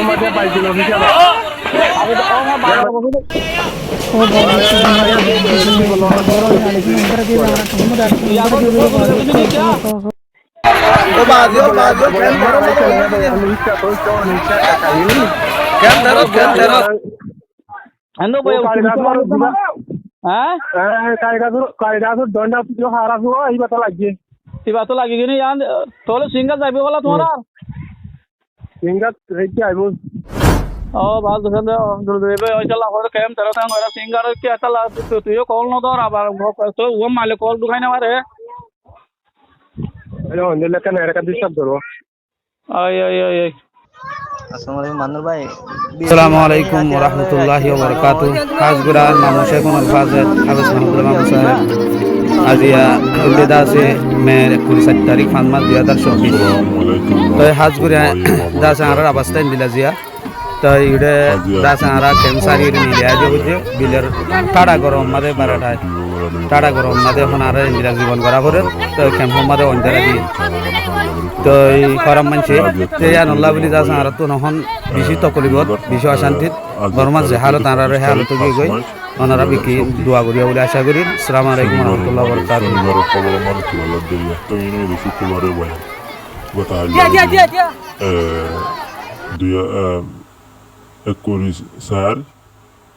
মাঝে পাইছিল অফিসিয়াল আমি তো আমার বাবা বলে ও বাজো কেন ধরো কেন ধরো এন্দ বই হ্যাঁ কিবা তো লাগি কিনে ইয়ান তোলে সিঙ্গার যাইবে বলা তোমার আর ও ভাল দোকান দেবে ওই চালা হরে কেম তেরা তাং ওরা সিঙ্গার কি চালা তুইও কল ন দর আবার তো ও মালে কল দুখাই না মারে ওই ওই ওই আসসালামু আলাইকুম ওয়া রাহমাতুল্লাহি ওয়া বারাকাতুহু হাজগুরা মামু শেখুন আলফাজে হাফেজ মাহমুদুল্লাহ মামু সাহেব আজিয়া ইন্দিদা से मैं 29 तारीख फानमा 2024 तो हाजगुरा दा सांगरा अवस्था इंदिला जिया तो इडे दा सांगरा कैंसर इडे मिलिया जो बुझे बिलर टाडा गरम मादे बाराटाय टाडा गरम मादे हनारे इंदिला जीवन करा करे तो कैंपो मादे अंजरा दी तो এই খরাম মানছে তেয়া নল্লা বলি যা সারা তো নহন বেশি তকলিবত বেশি অশান্তিত বর্মা যে হালত আনারে হালত গই গই ওনারা বিকি দোয়া করিয়া বলে আশা করি আসসালামু আলাইকুম ওয়া রাহমাতুল্লাহি ওয়া বারাকাতুহু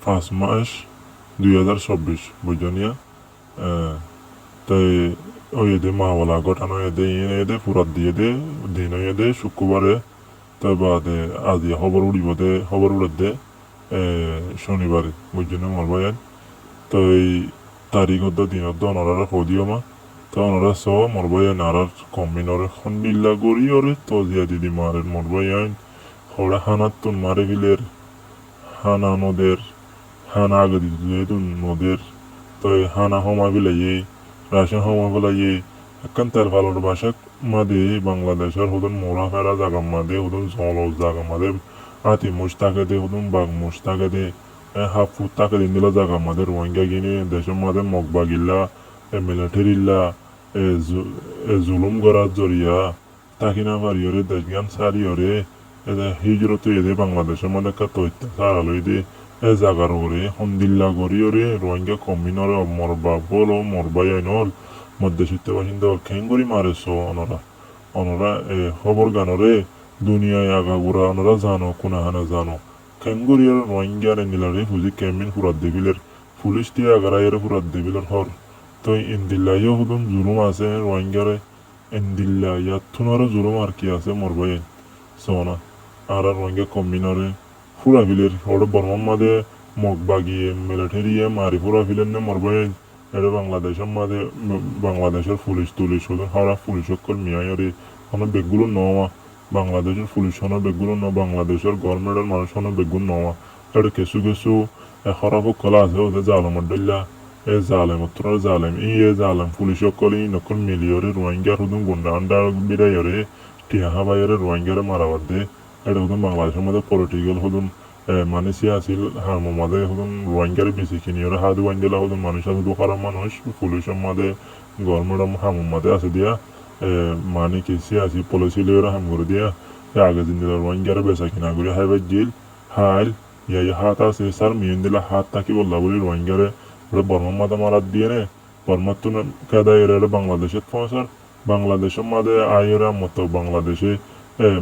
5 মাস 2024 বুঝনিয়া তাই ওই দে মাওলা গঠানো এদে ফুরাত দিয়ে দে দিন এদে শুক্রবারে তার বাদে আজি খবর উড়িব দে খবর উড়ে দে শনিবারে বুঝছেন আমার ভাইয়ান তো এই তারিখত দিনত অনারা সদিও মা তো অনারা স মোর ভাইয়ান আর কম্বিনরে খন্ডিল্লা গড়ি ওরে তো জিয়া দিদি মারের মোর ভাইয়ান হরা হানাত তুন মারে বিলের হানা নদের হানা আগে দিদি নদের তো হানা হমা বিলাই রাশিয়া হমা বলাই একখান তেল ফালোর ভাষা মাদে বাংলাদেশের হদন মোড়া ফেরা জাগা মাদে হদন জলজ জাগা মাদে আতি মুশ তাকে দে হদন বাঘ মুশ তাকে দে হাফ ফুট তাকে দিন দিলা জাগা মাদে রোহিঙ্গা গিনে দেশের মাদে মগবা গিল্লা মিলিটারিল্লা জুলুম করার জরিয়া তাকি না পারিওরে দেশ জ্ঞান সারিওরে হিজরত এদে বাংলাদেশের মধ্যে একটা তৈত্যা সারালই দে জাগার ওরে হন্দিল্লা গড়িওরে রোহিঙ্গা কমিনরে মরবা বলো মরবাই আইনল মধ্যশিত্য বাসিন্দা খেঙ্গুরি মারেছ অনরা খবর গানরে দুনিয়ায় আগাগোড়া অনরা জানো কোনাহানা জানো খেঙ্গুরিয়ার রোহিঙ্গার নিলারে ফুজি কেমিন ফুরাত দেবিলের পুলিশ দিয়ে আগারাইয়ের ফুরাত দেবিলের হর তো ইন্দিল্লাইও হুদুন জুলুম আছে রোহিঙ্গারে ইন্দিল্লা ইয়াথুনারও জুলুম আর কি আছে মরবাই সোনা আর রোহিঙ্গা কমিনরে ফুরা ফিলের ওটা বর্মন মাদে মগ বাগিয়ে মিলিটারিয়ে মারি ফুরা ফিলেন নে মরবাই এটা বাংলাদেশের মাদে বাংলাদেশের পুলিশ তুলিশ হতো হারা পুলিশ সকল মিয়াইরে কোনো বেগগুলো নেওয়া বাংলাদেশের পুলিশ হনো বেগগুলো ন বাংলাদেশের গভর্নমেন্টের মানুষ হনো বেগুন নেওয়া এটা কিছু কিছু খরাপ কলা আছে ওদের জালমর ডল্লা এ জালেম উত্তর জালেম জালেম পুলিশ সকল ই নকল মিলিয়রে রোহিঙ্গার হুদুম গুন্ডা আন্ডা বিরাইরে টিহা হাবাইরে রোহিঙ্গারে মারাবার দে এটা হদুন বাংলাদেশের মধ্যে পলিটিক্যাল হদুন মানে সিয়াসিল হারমোর মাঝে হদুন রোহিঙ্গার বেশি কিনিয়রে হাত ওয়াইন্দিলা হদুন মানুষ আছে দোকানের মানুষ পুলিশের মাঝে গভর্নমেন্ট হামুর মাঝে আছে দিয়া মানে কি সিয়াসি পলিসি লিওরে হাম করে দিয়া আগে দিন দিলা রোহিঙ্গারে বেচা কিনা করে হাইবার জিল হাইল ইয়া হাত আছে স্যার মিয়েন দিলা হাত থাকি বললা বলি রোহিঙ্গারে ওটা বর্মার মাথা মারাত দিয়ে নে বর্মার তো কেদা এরা বাংলাদেশের পৌঁছার বাংলাদেশের মাঝে আইরা মতো বাংলাদেশে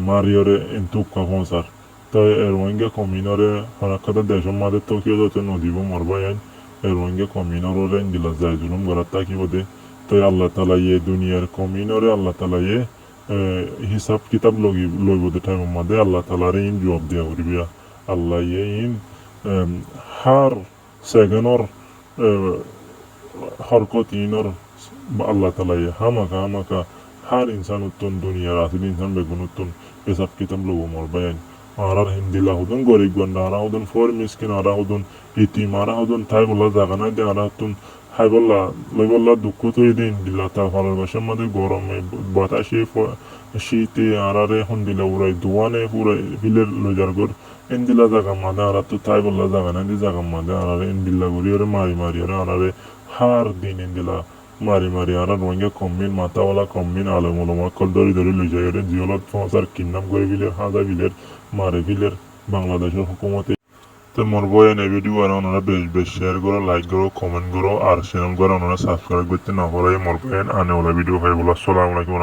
মারিওরে ইন্তুকা পৌঁছার তো রোহিঙ্গা কমিনরে হনাক্ষাতে দেশের মাঝে তো কেউ যাতে নদীব মরবাই আইন রোহিঙ্গা কমিনরে দিলা যায় জুলুম করার তাকিব দে তো আল্লাহ তালা ইয়ে দুনিয়ার কমিনরে আল্লাহ তালা ইয়ে হিসাব কিতাব লইব দে টাইমের মাঝে আল্লাহ তালারে ইন জবাব দিয়া করিবিয়া আল্লাহ ইয়ে ইন হার সেকেন্ডর হরকত ইনর আল্লাহ তালা ইয়ে হামাকা হার ইনসান উত্তন দুনিয়ার আসিল ইনসান বেগুন উত্তন হিসাব কিতাব লব মরবাই আইন আরার হিন্দিলা হদুন গরিব গন্ডা আরা হদুন ফর মিসকিন আরা হদুন ইতিম আরা হদুন থাই বললা জাগা নাই দে আরা হতুন হাই বললা লই বললা দুঃখ তো এই দিন দিলা তা ফলের বাসার মধ্যে গরমে বাতাসে শীতে আরারে হন্দিলা উড়াই দোয়ানে পুরাই হিলের লইজার গর ইন্দিলা জাগা মাদে আরা তো তাই বললা জাগা নাই দি জাগা মাদে আরারে ইন্দিলা গরি ওরে মারি ওরে আরারে হার দিন ইন্দিলা মারি আরা Rohingya combine মাথাওয়ালা combine Alam উলমা call ধরি লই যায় ওরে জিওলত পৌঁছার কিন্নাম করে বিলের হাজা বিলের মারে বিলের বাংলাদেশের হুকুমতে তো মোর বয়ান এই ভিডিও আর ওনারা বেশ বেশ শেয়ার করো লাইক করো কমেন্ট করো আর চ্যানেল করে ওনারা সাবস্ক্রাইব করতে না করে মোর বয়ান আনে ওলা ভিডিও হয়ে বলো আসসালামু আলাইকুম।